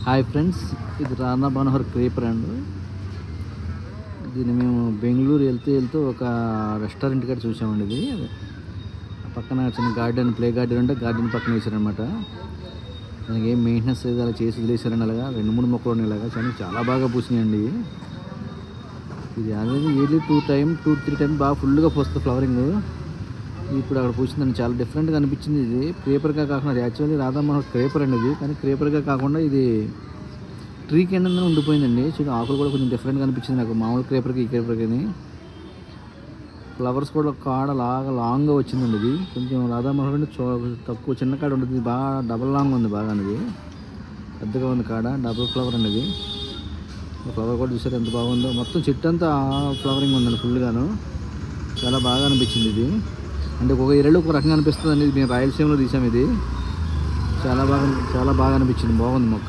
Hi friends, ఇది Radha Manohar creeper అండి. దీన్ని మేము బెంగళూరు వెళ్తూ ఒక రెస్టారెంట్ కాడ చూసామండి. ఇది పక్కన చిన్న గార్డెన్, ప్లే గార్డెన్ ఉంటే గార్డెన్ పక్కన వేసారనమాట. దానికి ఏం మెయింటెనెన్స్ లేదు, అలా చేసి వదిలేసారండి. అలాగా 2-3 మొక్కలు ఉన్నాయి. ఇలాగా చాలా బాగా పూసినాయండి. ఇది అనేది ఇయర్లీ 2-3 టైమ్ బాగా ఫుల్గా పోస్తుంది ఫ్లవరింగ్. ఇప్పుడు అక్కడ పూసిందండి, చాలా డిఫరెంట్గా అనిపించింది. ఇది క్రేపర్గా కాకుండా, అది యాక్చువల్లీ రాధా మనోహర్ క్రేపర్ అండి ఇది, కానీ క్రేపర్గా కాకుండా ఇది ట్రీ కింద ఉండిపోయిందండి. చూడండి, ఆకులు కూడా కొంచెం డిఫరెంట్గా అనిపించింది నాకు, మామూలు క్రేపర్కి ఈ క్రేపర్కి. ఫ్లవర్స్ కూడా కాడ లాంగ్గా వచ్చిందండి. ఇది కొంచెం రాధా మనోహర్ అంటే తక్కువ చిన్న కాడ ఉంటుంది, ఇది బాగా డబల్ లాంగ్ ఉంది. బాగా అనేది పెద్దగా ఉంది కాడ, డబుల్ ఫ్లవర్ అనేది. ఫ్లవర్ కూడా చూసారు ఎంత బాగుందో. మొత్తం చెట్టు అంతా ఫ్లవరింగ్ ఉందండి ఫుల్గాను. చాలా బాగా అనిపించింది ఇది. అంటే ఒక ఏరియాలో ఒక రకంగా అనిపిస్తుంది అండి. మేము రాయలసీమలో తీసాము. ఇది చాలా బాగా అనిపించింది. బాగుంది మొక్క.